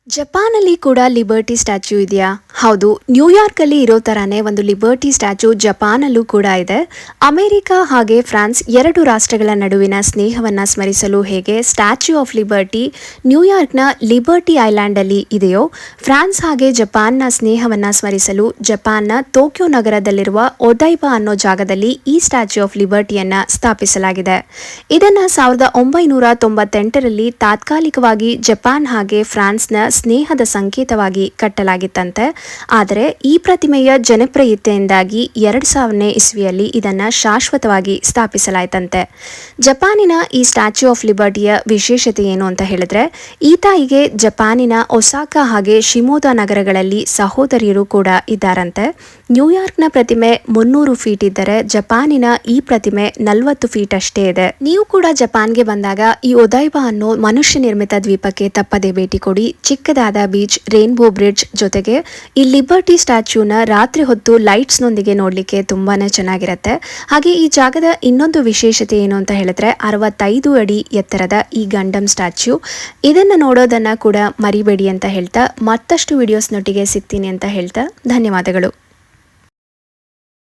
ಜಪಾನಲ್ಲಿ ಕೂಡ liberty statue ಇದೆಯಾ? ಹೌದು, ನ್ಯೂಯಾರ್ಕ್ ಅಲ್ಲಿ ಇರೋ ತರಾನೇ ಒಂದು ಲಿಬರ್ಟಿ ಸ್ಟ್ಯಾಚ್ಯೂ ಜಪಾನಲ್ಲೂ ಕೂಡ ಇದೆ. ಅಮೆರಿಕ ಹಾಗೆ ಫ್ರಾನ್ಸ್ ಎರಡು ರಾಷ್ಟ್ರಗಳ ನಡುವಿನ ಸ್ನೇಹವನ್ನ ಸ್ಮರಿಸಲು ಹೇಗೆ ಸ್ಟ್ಯಾಚ್ಯೂ ಆಫ್ ಲಿಬರ್ಟಿ ನ್ಯೂಯಾರ್ಕ್ನ ಲಿಬರ್ಟಿ ಐಲ್ಯಾಂಡ್ ಅಲ್ಲಿ ಇದೆಯೋ, ಫ್ರಾನ್ಸ್ ಹಾಗೆ ಜಪಾನ್ನ ಸ್ನೇಹವನ್ನ ಸ್ಮರಿಸಲು ಜಪಾನ್ನ ಟೋಕಿಯೋ ನಗರದಲ್ಲಿರುವ ಒದೈಬಾ ಅನ್ನೋ ಜಾಗದಲ್ಲಿ ಈ ಸ್ಟ್ಯಾಚ್ಯೂ ಆಫ್ ಲಿಬರ್ಟಿಯನ್ನ ಸ್ಥಾಪಿಸಲಾಗಿದೆ. ಇದನ್ನ 1998ರಲ್ಲಿ ತಾತ್ಕಾಲಿಕವಾಗಿ ಜಪಾನ್ ಹಾಗೆ ಫ್ರಾನ್ಸ್ನ ಸ್ನೇಹದ ಸಂಕೇತವಾಗಿ ಕಟ್ಟಲಾಗಿತ್ತಂತೆ. ಆದರೆ ಈ ಪ್ರತಿಮೆಯ ಜನಪ್ರಿಯತೆಯಿಂದಾಗಿ 2000ನೇ ಇಸ್ವಿಯಲ್ಲಿ ಇದನ್ನ ಶಾಶ್ವತವಾಗಿ ಸ್ಥಾಪಿಸಲಾಯ್ತಂತೆ. ಜಪಾನಿನ ಈ ಸ್ಟ್ಯಾಚ್ಯೂ ಆಫ್ ಲಿಬರ್ಟಿಯ ವಿಶೇಷತೆ ಏನು ಅಂತ ಹೇಳಿದ್ರೆ, ಈ ತಾಯಿಗೆ ಜಪಾನಿನ ಒಸಾಕಾ ಹಾಗೆ ಶಿಮೋದ ನಗರಗಳಲ್ಲಿ ಸಹೋದರಿಯರು ಕೂಡ ಇದ್ದಾರಂತೆ. ನ್ಯೂಯಾರ್ಕ್ನ ಪ್ರತಿಮೆ 300 ಫೀಟ್ ಇದ್ದರೆ ಜಪಾನಿನ ಈ ಪ್ರತಿಮೆ 40 ಫೀಟ್ ಅಷ್ಟೇ ಇದೆ. ನೀವು ಕೂಡ ಜಪಾನ್ಗೆ ಬಂದಾಗ ಈ ಒದೈಬಾ ಅನ್ನೋ ಮನುಷ್ಯ ನಿರ್ಮಿತ ದ್ವೀಪಕ್ಕೆ ತಪ್ಪದೆ ಭೇಟಿ ಕೊಡಿ. ಚಿಕ್ಕದಾದ ಬೀಚ್, ರೇನ್ಬೋ ಬ್ರಿಡ್ಜ್ ಜೊತೆಗೆ ಈ ಲಿಬರ್ಟಿ ಸ್ಟ್ಯಾಚ್ಯೂನ ರಾತ್ರಿ ಹೊತ್ತು ಲೈಟ್ಸ್ನೊಂದಿಗೆ ನೋಡಲಿಕ್ಕೆ ತುಂಬಾನೇ ಚೆನ್ನಾಗಿರುತ್ತೆ. ಹಾಗೆ ಈ ಜಾಗದ ಇನ್ನೊಂದು ವಿಶೇಷತೆ ಏನು ಅಂತ ಹೇಳಿದ್ರೆ, 65 ಅಡಿ ಎತ್ತರದ ಈ ಗಂಡಮ್ ಸ್ಟ್ಯಾಚ್ಯೂ. ಇದನ್ನು ನೋಡೋದನ್ನ ಕೂಡ ಮರಿಬೇಡಿ ಅಂತ ಹೇಳ್ತಾ, ಮತ್ತಷ್ಟು ವಿಡಿಯೋಸ್ನೊಟ್ಟಿಗೆ ಸಿಗ್ತೀನಿ ಅಂತ ಹೇಳ್ತಾ ಧನ್ಯವಾದಗಳು.